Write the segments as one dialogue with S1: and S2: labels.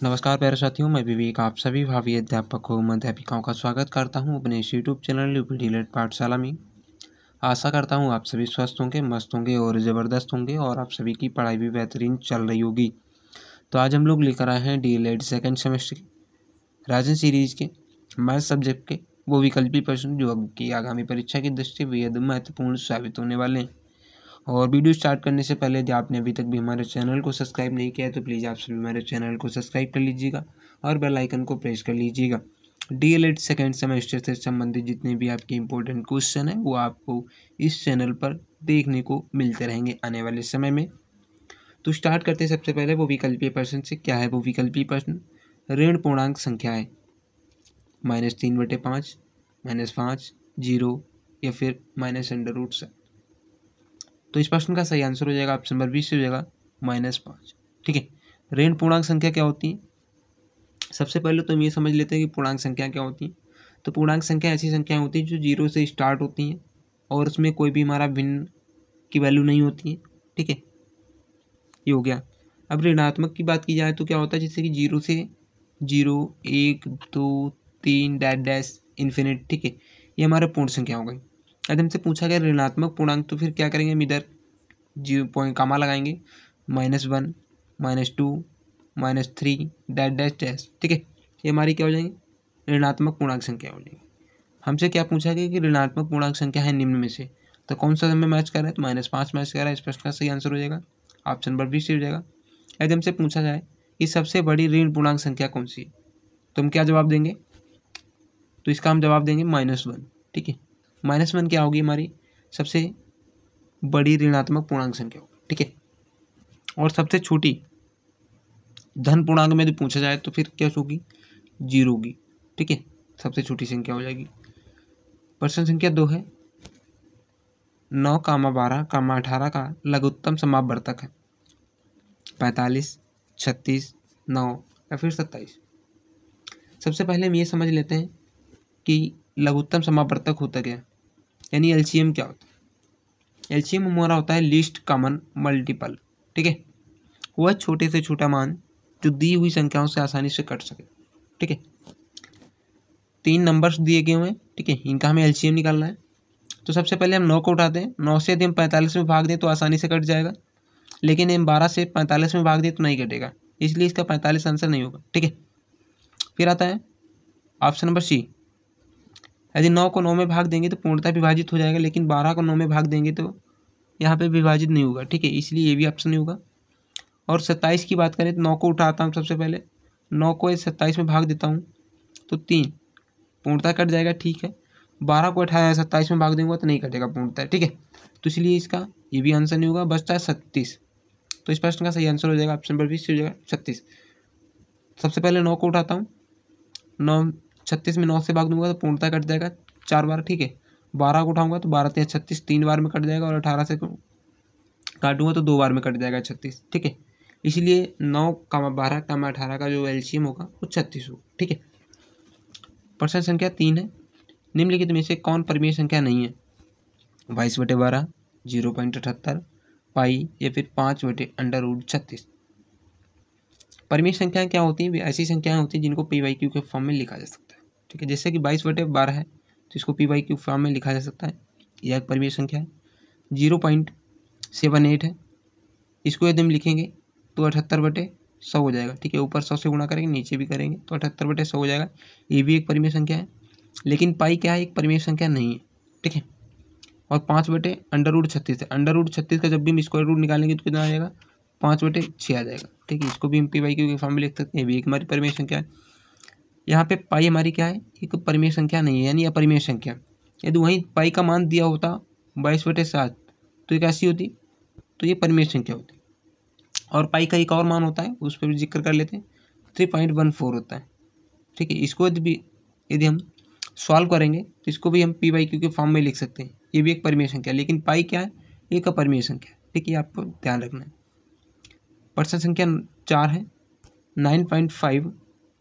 S1: नमस्कार प्यारे साथियों, मैं विवेक आप सभी भावी अध्यापकों अध्यापिकाओं का स्वागत करता हूं अपने इस यूट्यूब चैनल यूपीडी लेट पाठशाला में। आशा करता हूं आप सभी स्वस्थ होंगे, मस्त होंगे और ज़बरदस्त होंगे और आप सभी की पढ़ाई भी बेहतरीन चल रही होगी। तो आज हम लोग लेकर आए हैं डीएलएड सेकेंड सेमेस्टर के राजन सीरीज के मैथ सब्जेक्ट के वो विकल्पी प्रश्न जो की आगामी परीक्षा की दृष्टि बेहद महत्वपूर्ण साबित होने वाले हैं। और वीडियो स्टार्ट करने से पहले यदि आपने अभी तक भी हमारे चैनल को सब्सक्राइब नहीं किया है तो प्लीज़ आप सभी हमारे चैनल को सब्सक्राइब कर लीजिएगा और बेल आइकन को प्रेस कर लीजिएगा। डीएलएड सेकेंड सेमेस्टर से संबंधित जितने भी आपके इंपॉर्टेंट क्वेश्चन हैं वो आपको इस चैनल पर देखने को मिलते रहेंगे आने वाले समय में। तो स्टार्ट करते हैं सबसे पहले वो विकल्पीय प्रश्न से। क्या है वो विकल्पीय प्रश्न? ऋण पूर्णांक संख्या है -3/5, -5, 0 या फिर -√7। तो इस प्रश्न का सही आंसर हो जाएगा ऑप्शन नंबर 20 से हो जाएगा -5। ठीक है। ऋण पूर्णांक संख्या क्या होती है? सबसे पहले तो हम ये समझ लेते हैं कि पूर्णांक संख्या क्या होती है। तो पूर्णांक संख्या ऐसी संख्या होती है जो 0 से स्टार्ट होती हैं और उसमें कोई भी हमारा भिन्न की वैल्यू नहीं होती है। ठीक है, ये हो गया। अब ऋणात्मक की बात की जाए तो क्या होता है, जैसे कि 0 से 0, 1, 2, 3 डैश डैश इन्फिनिट। ठीक है, ये हमारा पूर्ण संख्या हो गई। यदि हमसे पूछा गया ऋणात्मक पूर्णांक तो फिर क्या करेंगे, हम इधर 0 पॉइंट कामा लगाएंगे, -1, -2, -3 डैश डैश डैश। ठीक है, ये हमारी क्या हो जाएंगी, ऋणात्मक पूर्णांक संख्या हो जाएगी। हमसे क्या पूछा गया कि ऋणात्मक पूर्णांक संख्या है निम्न में से, तो कौन सा हमें मैच कर रहा है, तो -5 मैच कर रहा है। इस प्रश्न का सही आंसर हो जाएगा ऑप्शन नंबर 20 हो जाएगा। यदि हमसे पूछा जाए कि सबसे बड़ी ऋण पूर्णांक संख्या कौन सी है, तो हम क्या जवाब देंगे, तो इसका हम जवाब देंगे -1। ठीक है, -1 क्या होगी, हमारी सबसे बड़ी ऋणात्मक पूर्णांक संख्या होगी। ठीक है, और सबसे छोटी धन पूर्णांक में यदि पूछा जाए तो फिर क्या होगी, 0 होगी। ठीक है, सबसे छोटी संख्या हो जाएगी। प्रश्न संख्या 2 है 9, 12, 18 का लघुत्तम समापवर्तक है 45, 36, 9 या फिर 27। सबसे पहले हम ये समझ लेते हैं कि लघुत्तम समापवर्तक होता क्या है, यानी एलसीएम क्या होता है। एलसीएम हमारा होता है लीस्ट कॉमन मल्टीपल। ठीक है, वह छोटे से छोटा मान जो दी हुई संख्याओं से आसानी से कट सके। ठीक है, 3 नंबर्स दिए गए हुए हैं। ठीक है, इनका हमें एलसीएम निकालना है। तो सबसे पहले हम 9 को उठाते हैं। 9 से यदि हम 45 में भाग दें तो आसानी से कट जाएगा, लेकिन हम 12 से 45 में भाग दें तो नहीं कटेगा, इसलिए इसका 45 आंसर नहीं होगा। ठीक है, फिर आता है ऑप्शन नंबर सी। यदि 9 को 9 में भाग देंगे तो पूर्णतः विभाजित हो जाएगा, लेकिन 12 को 9 में भाग देंगे तो यहाँ पे विभाजित नहीं होगा। ठीक है, इसलिए ये भी ऑप्शन नहीं होगा। और 27 की बात करें तो 9 को उठाता हूँ, सबसे पहले 9 को 27 में भाग देता हूँ तो 3 पूर्णतः कट जाएगा। ठीक है, 12 को 27 में भाग देंगे तो नहीं कटेगा पूर्णतः। ठीक है, तो इसलिए इसका ये भी आंसर नहीं होगा, बचता है 36। तो इस प्रश्न का सही आंसर हो जाएगा ऑप्शन नंबर 20 हो जाएगा 36। सबसे पहले 9 को उठाता हूँ, 9 36 में 9 से भाग दूंगा तो पूर्णतः कट जाएगा 4 बार। ठीक है, 12 को उठाऊंगा तो 12 × 36 3 बार में कट जाएगा, और 18 से काटूंगा तो 2 बार में कट जाएगा 36। ठीक है, इसलिए 9, 12, 18 का जो एलसीएम होगा वो 36 होगा। ठीक है, प्रश्न संख्या 3 है निम्नलिखित में से कौन परिमेय संख्या नहीं है, 22/12, 0.78, पाई या फिर 5/√36। परिमेय संख्याएं क्या होती हैं, ऐसी संख्याएं होती हैं जिनको p/q के फॉर्म में लिखा जा सकता है। ठीक है, जैसे कि 22/12 है तो इसको p/q फॉर्म में लिखा जा सकता है, यह एक परिमेय संख्या है। 0.78 है, इसको यदि हम लिखेंगे तो 78/100 हो जाएगा। ठीक है, ऊपर 100 से गुणा करेंगे, नीचे भी करेंगे तो 78/100 हो जाएगा, ये भी एक परिमेय संख्या है। लेकिन पाई क्या है, एक परिमेय संख्या नहीं है। ठीक है, और 5/√36 है। √36 का जब भी हम स्क्वायर रूट निकालेंगे तो कितना आ जाएगा, 5/6 आ जाएगा। ठीक है, इसको भी हम p/q के फॉर्म में लिख सकते हैं, ये भी एक हमारी परिमेय संख्या है। यहाँ पे पाई हमारी क्या है, एक परिमेय संख्या नहीं है, यानी अपरिमेय संख्या। यदि वहीं पाई का मान दिया होता 22/7 तो ये कैसी होती, तो ये परिमेय संख्या होती। और पाई का एक और मान होता है, उस पर भी जिक्र कर लेते हैं, 3.14 होता है। ठीक है, इसको यदि हम सॉल्व करेंगे तो इसको भी हम p/q के फॉर्म में लिख सकते हैं, ये भी एक परिमेय संख्या। लेकिन पाई क्या है, एक अपरिमेय संख्या। ठीक है, आपको ध्यान रखना है। प्रश्न संख्या 4 है 9.5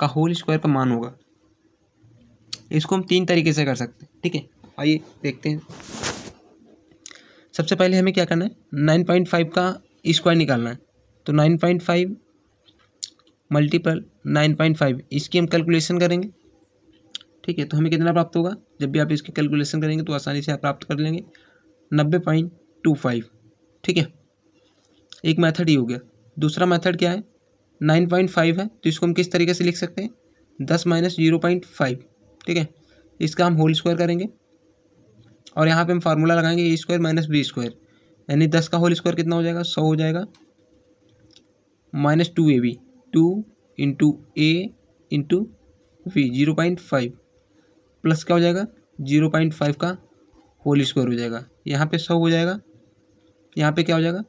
S1: का होल स्क्वायर का मान होगा। इसको हम 3 तरीके से कर सकते हैं। ठीक है, आइए देखते हैं। सबसे पहले हमें क्या करना है, 9.5 का स्क्वायर निकालना है। तो 9.5 मल्टीपल 9.5, इसकी हम कैलकुलेशन करेंगे। ठीक है, तो हमें कितना प्राप्त होगा, जब भी आप इसकी कैलकुलेशन करेंगे तो आसानी से आप प्राप्त कर लेंगे 90.25। ठीक है, एक मेथड ही हो गया। दूसरा मेथड क्या है, 9.5 है तो इसको हम किस तरीके से लिख सकते हैं, 10 माइनस 0.5। ठीक है, इसका हम होल स्क्वायर करेंगे और यहाँ पे हम फार्मूला लगाएंगे ए स्क्वायर माइनस बी स्क्वायर, यानी 10 का होल स्क्वायर कितना हो जाएगा, 100 हो जाएगा, minus 2ab, 2 into A into V 0.5 plus क्या हो जाएगा 0.5 का होल स्क्वायर हो जाएगा, यहाँ पे 100 हो जाएगा, यहाँ पे क्या हो जाएगा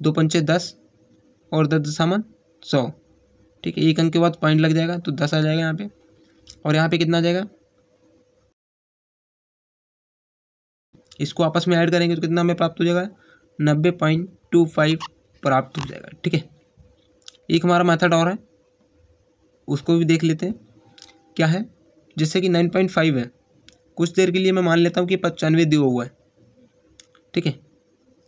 S1: 2 पंचे 10 और 10 दशमलव 100। ठीक है, एक अंक के बाद पॉइंट लग जाएगा तो 10 आ जाएगा यहाँ पे, और यहाँ पे कितना आ जाएगा, इसको आपस में ऐड करेंगे तो कितना हमें प्राप्त हो जाएगा 90.25 प्राप्त हो जाएगा। ठीक है, एक हमारा मेथड और है, उसको भी देख लेते हैं। क्या है, जैसे कि 9.5 है, कुछ देर के लिए मैं मान लेता हूँ कि 95 दिया हुआ है। ठीक है,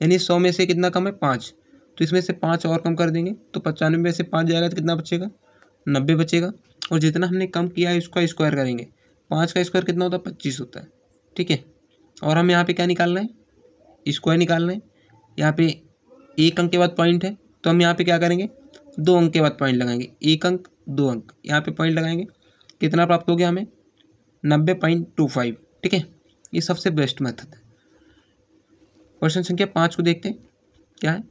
S1: यानी 100 में से कितना कम है 5, तो इसमें से 5 और कम कर देंगे तो 95 में से 5 जाएगा तो कितना बचेगा 90 बचेगा, और जितना हमने कम किया है उसका स्क्वायर करेंगे, 5 का स्क्वायर कितना होता है 25 होता है। ठीक है, और हम यहाँ पे क्या निकालना है, स्क्वायर निकालना है। यहाँ पे एक अंक के बाद पॉइंट है तो हम यहाँ पे क्या करेंगे, 2 अंक के बाद पॉइंट लगाएंगे, 1 अंक 2 अंक यहाँ पे पॉइंट लगाएंगे, कितना प्राप्त हो गया हमें 90.25। ठीक है, ये सबसे बेस्ट मेथड है। क्वेश्चन संख्या 5 को देखते हैं। क्या है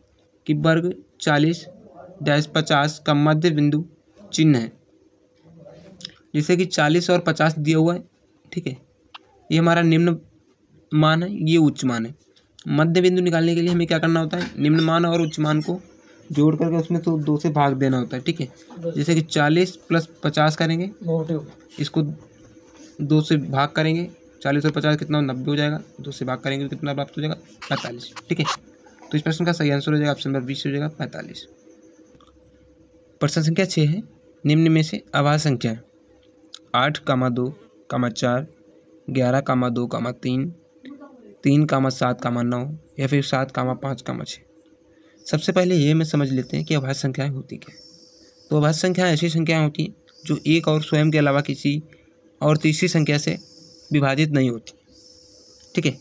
S1: कि वर्ग 40-50 का मध्य बिंदु चिन्ह है, जैसे कि 40 और 50 दिया हुआ है। ठीक है, ये हमारा निम्न मान है, ये उच्च मान है। मध्य बिंदु निकालने के लिए हमें क्या करना होता है, निम्न मान और उच्च मान को जोड़ करके उसमें तो 2 से भाग देना होता है। ठीक है, जैसे कि 40 प्लस 50 करेंगे, इसको 2 से भाग करेंगे, 40 और 50 कितना 90 हो जाएगा, 2 से भाग करेंगे तो कितना प्राप्त हो जाएगा 45। ठीक है, तो इस प्रश्न का सही आंसर हो जाएगा ऑप्शन नंबर 20 हो जाएगा 45। प्रश्न संख्या 6 है, निम्न में से अभाज्य संख्या 8,2, 4, 11,2, 3, 3, 7, 9 या फिर 7, 5, 6। सबसे पहले ये मैं समझ लेते हैं कि अभाज्य संख्याएं होती क्या है। तो अभाज्य संख्याएं ऐसी संख्याएं होती हैं जो एक और स्वयं के अलावा किसी और तीसरी संख्या से विभाजित नहीं होती। ठीक है,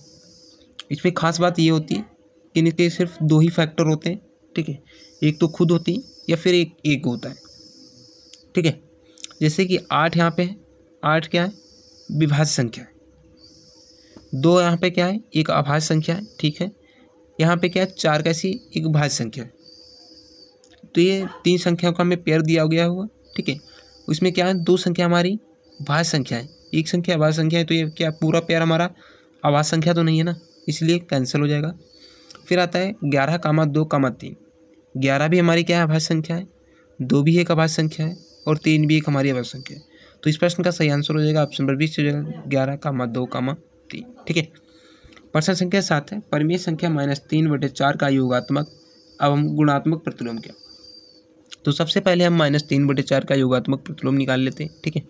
S1: इसमें खास बात ये होती है कि इनके सिर्फ 2 ही फैक्टर होते हैं। ठीक है, एक तो खुद होती है या फिर एक होता है। ठीक है, जैसे कि 8 यहाँ पे है, 8 क्या है विभाज्य संख्या है, 2 यहाँ पे क्या है एक अभाज्य संख्या है। ठीक है, यहाँ पे क्या है 4 कैसी एक भाज्य संख्या है। तो ये 3 संख्याओं का हमें पेयर दिया गया हुआ। ठीक है, उसमें क्या है 2 संख्या हमारी भाज्य संख्या है, एक संख्या अभाज्य संख्या है, तो ये क्या पूरा पेयर हमारा अभाज्य संख्या तो नहीं है ना, इसलिए कैंसिल हो जाएगा। फिर आता है 11,2, 3, 11 भी हमारी क्या है अभाज्य संख्या है, 2 भी एक अभाज्य संख्या है और 3 भी एक हमारी अभाज्य संख्या है। तो इस प्रश्न का सही आंसर हो जाएगा ऑप्शन नंबर 20 हो जाएगा 11,2, 3। ठीक है, प्रश्न संख्या 7 है, परिमेय संख्या -3/4 का योगात्मक एवं गुणात्मक प्रतिलोम क्या। तो सबसे पहले हम -3/4 का योगात्मक प्रतिलोम निकाल लेते हैं। ठीक है,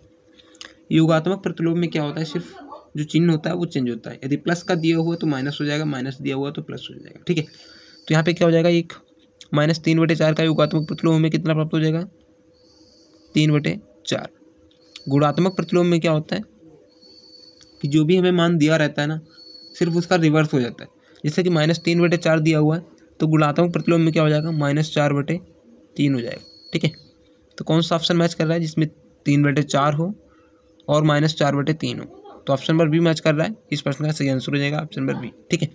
S1: योगात्मक प्रतिलोम में क्या होता है, सिर्फ जो चिन्ह होता है वो चेंज होता है। यदि प्लस का दिया हुआ तो माइनस हो जाएगा, माइनस दिया हुआ तो प्लस हो जाएगा। ठीक है, तो यहाँ पे क्या हो जाएगा, एक -3/4 का योगात्मक प्रतिलोम हमें कितना प्राप्त हो जाएगा 3/4। गुणात्मक प्रतिलोम में क्या होता है कि जो भी हमें मान दिया रहता है ना, सिर्फ उसका रिवर्स हो जाता है। जैसे कि -3/4 दिया हुआ है तो गुणात्मक प्रतिलोम में क्या हो जाएगा -4/3 हो जाएगा। ठीक है, तो कौन सा ऑप्शन मैच कर रहा है जिसमें 3/4 हो और -4/3 हो, तो ऑप्शन नंबर बी मैच कर रहा है। इस प्रश्न का सही आंसर हो जाएगा ऑप्शन नंबर बी। ठीक है,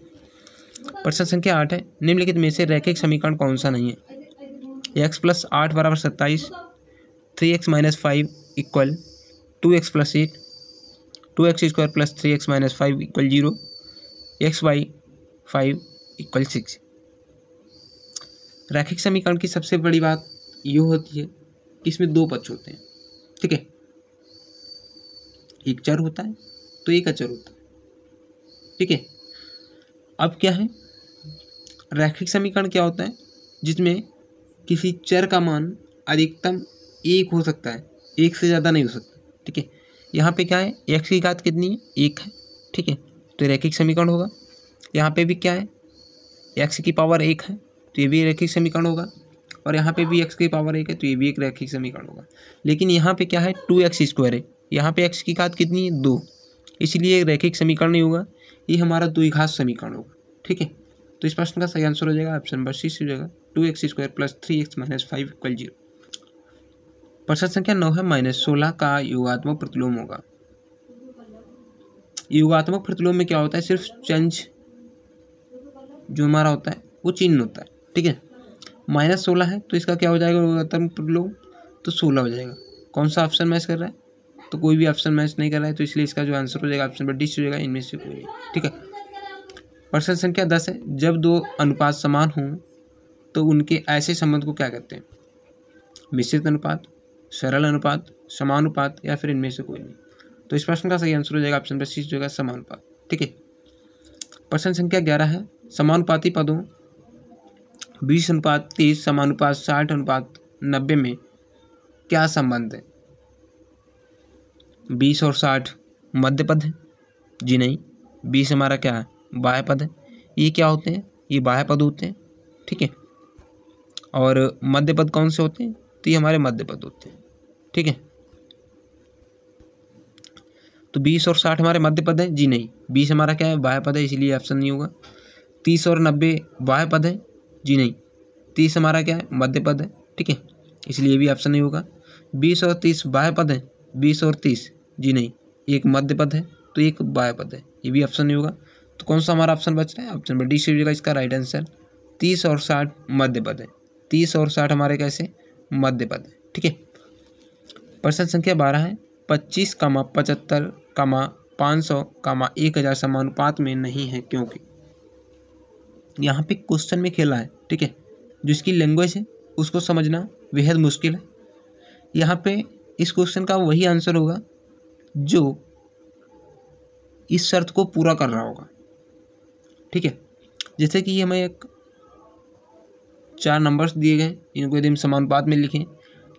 S1: प्रश्न संख्या 8 है, निम्नलिखित में से रैखिक समीकरण कौन सा नहीं है। x + 8 = 27, 3x - 5 = 2x + 8, 2x² + 3x - 5 = 0, x/5 = 6। रैखिक समीकरण की सबसे बड़ी बात ये होती है कि इसमें 2 पक्ष होते हैं। ठीक है, एक चर होता है तो एक अचर होता है। ठीक है, अब क्या है, रैखिक समीकरण क्या होता है जिसमें किसी चर का मान अधिकतम 1 हो सकता है, 1 से ज़्यादा नहीं हो सकता। ठीक है, यहाँ पे क्या है x की घात कितनी है 1 है। ठीक है, तो रैखिक समीकरण होगा। यहाँ पे भी क्या है x की पावर 1 है, तो ये भी रैखिक समीकरण होगा। और यहाँ पे भी x की पावर 1 है, तो ये भी एक रैखिक समीकरण होगा। लेकिन यहाँ पे क्या है, 2x² है, यहाँ पे x की घात कितनी है, 2, इसलिए एक रैखिक समीकरण नहीं होगा, ये हमारा द्विघात समीकरण होगा। ठीक है, तो इस प्रश्न का सही आंसर हो जाएगा ऑप्शन नंबर सी हो जाएगा 2x² + 3x - 5 = 0। प्रश्न संख्या 9 है, -16 का योगात्मक प्रतिलोम होगा। योगात्मक प्रतिलोम में क्या होता है, सिर्फ चेंज जो हमारा होता है वो चिन्ह होता है। ठीक है, -16 है तो इसका क्या हो जाएगा योगात्मक प्रतिलोम, तो 16 हो जाएगा। कौन सा ऑप्शन मैच कर रहा है, तो कोई भी ऑप्शन मैच नहीं कर रहा है, तो इसलिए इसका जो आंसर हो जाएगा ऑप्शन नंबर डी हो जाएगा, इनमें से कोई नहीं। ठीक है, प्रश्न संख्या 10 है, जब दो अनुपात समान हों तो उनके ऐसे संबंध को क्या कहते हैं, मिश्रित अनुपात, सरल अनुपात, समानुपात, या फिर इनमें से कोई नहीं। तो इस प्रश्न का सही आंसर हो जाएगा ऑप्शन नंबर सी जो है समानुपात। ठीक है, प्रश्न संख्या 11 है, समानुपाती पदों 20:30, समानुपात 60:90 में क्या संबंध है। 20 और 60 मध्य पद है, जी नहीं। 20 हमारा क्या है, बाह्य पद है। ये क्या होते हैं, ये बाह्य पद होते हैं। ठीक है, और मध्य पद कौन से होते हैं, तो ये हमारे मध्य पद होते हैं। ठीक है, तो 20 और 60 हमारे मध्य पद है, जी नहीं। 20 हमारा क्या है, बाह्य पद है, इसीलिए ऑप्शन नहीं होगा। 30 और 90 बाह्य पद है, जी नहीं। 30 हमारा क्या है, मध्य पद है। ठीक है, इसलिए भी ऑप्शन नहीं होगा। 20 और 30 बाह्य पद है, 20 और 30, जी नहीं। एक मध्य पद है तो एक बाह्य पद है, ये भी ऑप्शन नहीं होगा। तो कौन सा हमारा ऑप्शन बच रहा है, ऑप्शन नंबर डी से होगा इसका राइट आंसर। 30 और 60 मध्य पद है, 30 और 60 हमारे कैसे मध्य पद है। ठीक है, प्रश्न संख्या 12 है, 25, 75, 500, 1000 समानुपात में नहीं है क्योंकि। यहाँ पे क्वेश्चन में खेला है। ठीक है, जो इसकी लैंग्वेज है उसको समझना बेहद मुश्किल है। यहाँ पे इस क्वेश्चन का वही आंसर होगा जो इस शर्त को पूरा कर रहा होगा। ठीक है, जैसे कि हमें एक 4 नंबर्स दिए गए, इनको यदि हम समानुपात में लिखें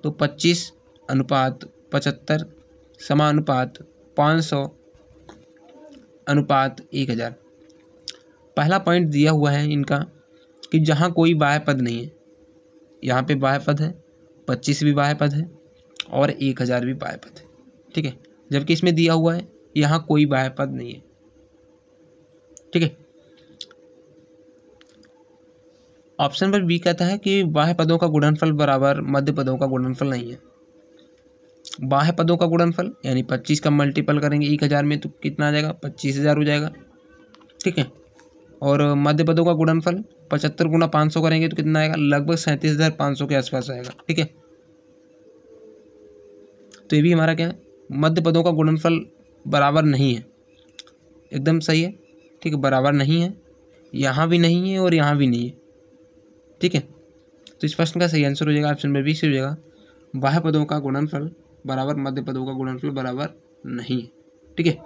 S1: तो 25:75 समानुपात 500:1000। पहला पॉइंट दिया हुआ है इनका कि जहाँ कोई बाह्य पद नहीं है, यहाँ पे बाह्य पद है, 25 भी बाह्य पद है और 1000 भी बाह्य पद है। ठीक है, जबकि इसमें दिया हुआ है यहाँ कोई बाह्य पद नहीं है। ठीक है, ऑप्शन नंबर बी कहता है कि बाह्य पदों का गुणनफल बराबर मध्य पदों का गुणनफल नहीं है। बाह्य पदों का गुणनफल यानी 25 का मल्टीपल करेंगे 1000 में तो कितना आ जाएगा, 25,000 हो जाएगा। ठीक है, और मध्य पदों का गुणनफल 75 × 500 करेंगे तो कितना आएगा, लगभग 37,500 के आसपास आएगा। ठीक है, तो ये भी हमारा क्या है, मध्य पदों का गुणनफल बराबर नहीं है। एकदम सही है। ठीक है, बराबर नहीं है, यहाँ भी नहीं है और यहाँ भी नहीं है। ठीक है, तो इस प्रश्न का सही आंसर हो जाएगा ऑप्शन नंबर बी से हो जाएगा, बाह्य पदों का गुणनफल बराबर मध्य पदों का गुणनफल बराबर नहीं है। ठीक है,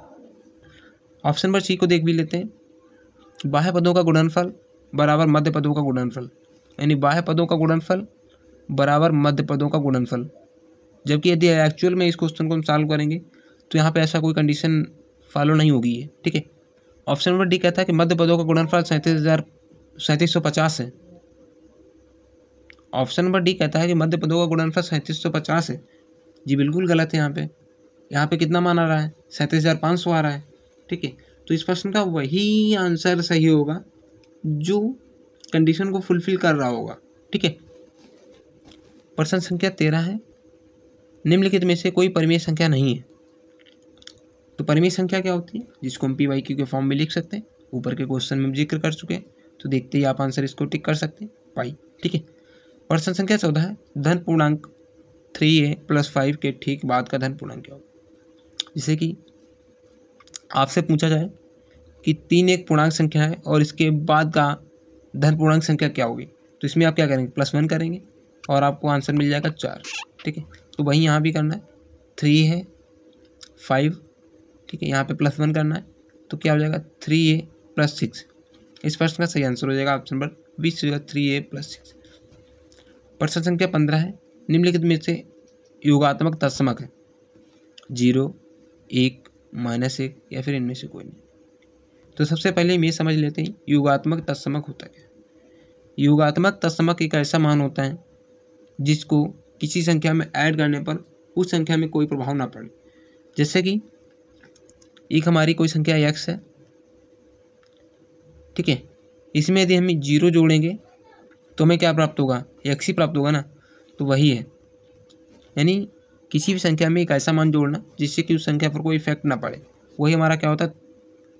S1: ऑप्शन नंबर सी को देख भी लेते हैं, बाह्य पदों का गुणनफल बराबर मध्य पदों का गुणनफल, यानी बाह्य पदों का गुणनफल बराबर मध्य पदों का गुणनफल। जबकि यदि एक्चुअल में इस क्वेश्चन को हम सॉल्व करेंगे तो यहाँ पे ऐसा कोई कंडीशन फॉलो नहीं होगी है। ठीक है, ऑप्शन नंबर डी कहता है कि मध्य पदों का गुणनफल 37,50 है। ऑप्शन नंबर डी कहता है कि मध्य पदों का गुणनफल 3750 है। जी बिल्कुल गलत है। यहाँ पे कितना मान आ रहा है, 37,500 आ रहा है। ठीक है, तो इस प्रश्न का वही आंसर सही होगा जो कंडीशन को फुलफिल कर रहा होगा। ठीक है, प्रश्न संख्या 13 है, निम्नलिखित में से कोई परिमेय संख्या नहीं है। तो परिमेय संख्या क्या होती है, जिसको हम PYQ के फॉर्म में लिख सकते हैं, ऊपर के क्वेश्चन में हम जिक्र कर चुके हैं, तो देखते ही आप आंसर इसको टिक कर सकते हैं, पाई। ठीक है, प्रश्न संख्या 14 है, धन पूर्णांक 3a + 5 के ठीक बाद का धन पूर्णांक क्या होगा। जैसे कि आपसे पूछा जाए कि 3 एक पूर्णांक संख्या है और इसके बाद का धन पूर्णांक संख्या क्या होगी, तो इसमें आप क्या करेंगे, +1 करेंगे और आपको आंसर मिल जाएगा 4। ठीक है, तो वही यहाँ भी करना है, 3 है 5। ठीक है, यहाँ पे +1 करना है तो क्या हो जाएगा, 3a + 6। इस प्रश्न का सही आंसर हो जाएगा ऑप्शन नंबर 20 हो जाएगा, 3a + 6। प्रश्न संख्या 15 है, निम्नलिखित में से योगात्मक तत्समक है, 0, 1, -1 या फिर इनमें से कोई नहीं। तो सबसे पहले हम ये समझ लेते हैं योगात्मक तत्समक होता क्या है। योगात्मक तत्समक एक ऐसा मान होता है जिसको किसी संख्या में ऐड करने पर उस संख्या में कोई प्रभाव ना पड़े। जैसे कि एक हमारी कोई संख्या x है, ठीक है, इसमें यदि हम 0 जोड़ेंगे तो हमें क्या प्राप्त होगा, x ही प्राप्त होगा ना। तो वही है, यानी किसी भी संख्या में एक ऐसा मान जोड़ना जिससे कि उस संख्या पर कोई इफेक्ट ना पड़े, वही हमारा क्या होता है,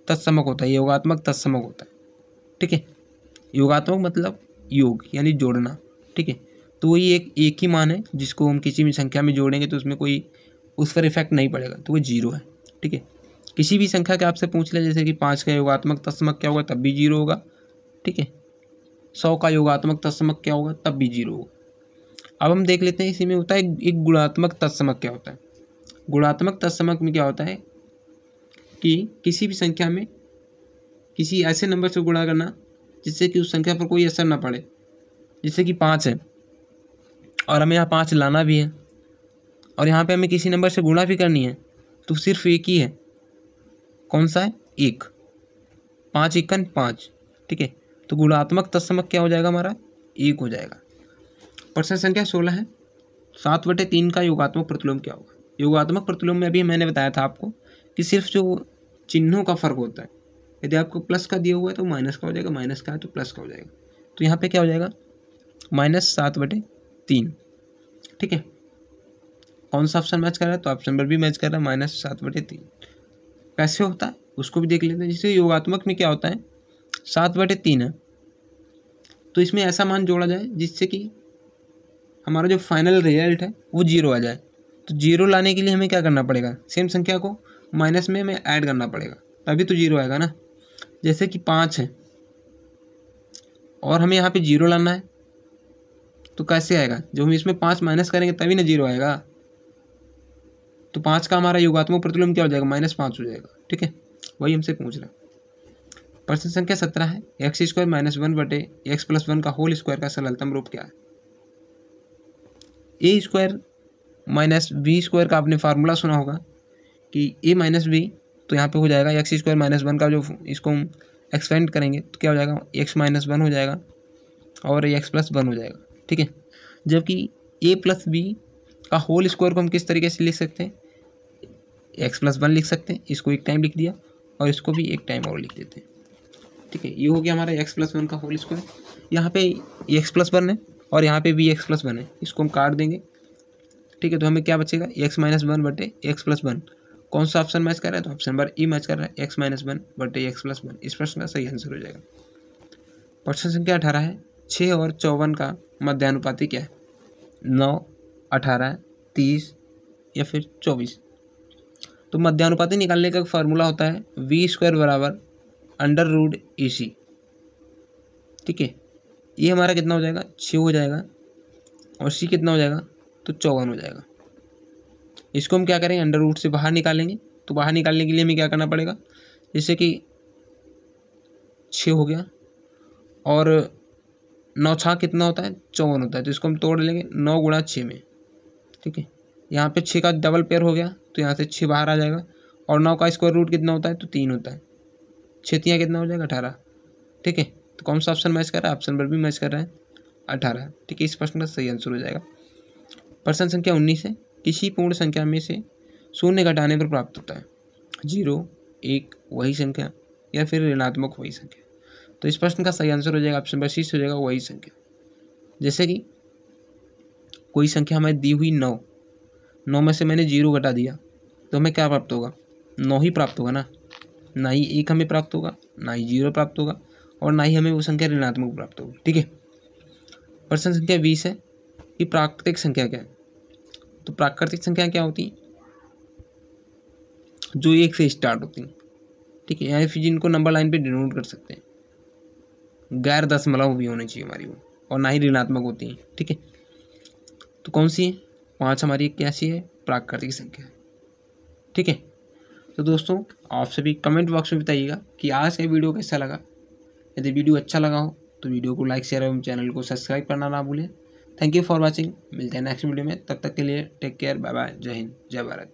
S1: तत्समक होता है, योगात्मक तत्समक होता है। ठीक है, योगात्मक मतलब योग यानी जोड़ना। ठीक है, तो वही एक ही मान है जिसको हम किसी भी संख्या में जोड़ेंगे तो उसमें कोई उस पर इफेक्ट नहीं पड़ेगा, तो वो 0 है। ठीक है, किसी भी संख्या के आपसे पूछ ले, जैसे कि 5 का योगात्मक तत्समक क्या होगा, तब भी 0 होगा। ठीक है, 100 का योगात्मक तत्समक क्या होगा, तब भी 0 होगा। अब हम देख लेते हैं इसी में होता है एक गुणात्मक तत्समक क्या होता है। गुणात्मक तत्समक में क्या होता है कि किसी भी संख्या में किसी ऐसे नंबर से गुणा करना जिससे कि उस संख्या पर कोई असर ना पड़े। जैसे कि 5 है और हमें यहाँ 5 लाना भी है और यहाँ पे हमें किसी नंबर से गुणा भी करनी है, तो सिर्फ एक ही है, कौन सा है, 1। 5 एकन 5। ठीक है, तो गुणात्मक तत्समक क्या हो जाएगा हमारा, 1 हो जाएगा। प्रश्न संख्या 16 है, 7/3 का योगात्मक प्रतिलोम क्या होगा। योगात्मक प्रतिलोम में अभी मैंने बताया था आपको कि सिर्फ जो चिन्हों का फर्क होता है, यदि आपको प्लस का दिया हुआ है तो माइनस का हो जाएगा, माइनस का है तो प्लस का हो जाएगा। तो यहाँ पे क्या हो जाएगा, -7/3। ठीक है, कौन सा ऑप्शन मैच कर रहा है, तो ऑप्शन नंबर भी मैच कर रहा है, -7/3। कैसे होता है उसको भी देख लेते हैं। जैसे योगात्मक में क्या होता है, 7/3 है, तो इसमें ऐसा मान जोड़ा जाए जिससे कि हमारा जो फाइनल रिजल्ट है वो 0 आ जाए। तो 0 लाने के लिए हमें क्या करना पड़ेगा, सेम संख्या को माइनस में हमें ऐड करना पड़ेगा, तभी तो 0 आएगा ना। जैसे कि 5 है और हमें यहाँ पे 0 लाना है, तो कैसे आएगा, जब हम इसमें 5 माइनस करेंगे तभी ना 0 आएगा। तो 5 का हमारा योगात्मक प्रतिलोम क्या हो जाएगा, -5 हो जाएगा। ठीक है, वही हमसे पूछ रहा है। प्रश्न संख्या 17 है, x² - 1/x + 1 का होल स्क्वायर का सरलतम रूप क्या है। a² - b² का आपने फार्मूला सुना होगा कि a - b, तो यहाँ पे हो जाएगा x² - 1 का, जो इसको हम एक्सपेंड करेंगे तो क्या हो जाएगा, x - 1 हो जाएगा और x + 1 हो जाएगा। ठीक है, जबकि a + b का होल स्क्वायर को हम किस तरीके से लिख सकते हैं, x + 1 लिख सकते हैं, इसको एक टाइम लिख दिया और इसको भी एक टाइम और लिख देते हैं। ठीक है, ये हो गया हमारा x + 1 का होल स्क्वायर। यहाँ पे x + 1 है और यहाँ पे भी x + 1 है, इसको हम काट देंगे। ठीक है, तो हमें क्या बचेगा, x - 1/x + 1। कौन सा ऑप्शन मैच कर रहा है, तो ऑप्शन नंबर ई मैच कर रहा है, x - 1/x + 1। इस प्रश्न का सही आंसर हो जाएगा। प्रश्न संख्या 18 है, 6 और 54 का मध्यानुपाती क्या है, 9, 18, 30 या फिर 24। तो मध्यानुपाती निकालने का फार्मूला होता है v² = √AC। ठीक है, ये हमारा कितना हो जाएगा, 6 हो जाएगा और c कितना हो जाएगा, तो 54 हो जाएगा। इसको हम क्या करेंगे, अंडर रूट से बाहर निकालेंगे। तो बाहर निकालने के लिए हमें क्या करना पड़ेगा, जैसे कि 6 हो गया और 9 छाक कितना होता है, 54 होता है, तो इसको हम तोड़ लेंगे 9 × 6 में। ठीक है, यहाँ पे 6 का डबल पेयर हो गया तो यहाँ से 6 बाहर आ जाएगा और 9 का स्क्वायर रूट कितना होता है, तो 3 होता है। 6 3 कितना हो जाएगा, 18। ठीक है, तो कौन सा ऑप्शन मैच कर रहा है, ऑप्शन नंबर भी मैच कर रहा है, 18। ठीक है, इस प्रश्न का सही आंसर हो जाएगा। प्रश्न संख्या 19 है, किसी पूर्ण संख्या में से 0 घटाने पर प्राप्त होता है 0, 1 वही संख्या या फिर ऋणात्मक वही संख्या। तो इस प्रश्न का सही आंसर हो जाएगा ऑप्शन नंबर सी हो जाएगा, वही संख्या। जैसे कि कोई संख्या हमें दी हुई 9 में से मैंने 0 घटा दिया तो हमें क्या प्राप्त होगा, 9 ही प्राप्त होगा ना ही 1 हमें प्राप्त होगा, ना ही 0 प्राप्त होगा और ना ही हमें वो संख्या ऋणात्मक प्राप्त होगी। ठीक है, प्रश्न संख्या 20 है कि प्राकृतिक संख्या क्या है। तो प्राकृतिक संख्या क्या होती है, जो 1 से स्टार्ट होती हैं। ठीक है, यानी फिर जिनको नंबर लाइन पे डिनोट कर सकते हैं, गैर दशमलव भी होनी चाहिए हमारी वो, और ना ही ऋणात्मक होती हैं। ठीक है, तो कौन सी है, 5 हमारी कैसी है, प्राकृतिक संख्या है। ठीक है, तो दोस्तों आप सभी कमेंट बॉक्स में बताइएगा कि आज का वीडियो कैसा लगा। यदि वीडियो अच्छा लगा हो तो वीडियो को लाइक शेयर एवं चैनल को सब्सक्राइब करना ना भूलें। थैंक यू फॉर वॉचिंग, मिलते हैं नेक्स्ट वीडियो में, तब तक के लिए टेक केयर, बाय बाय, जय हिंद, जय भारत।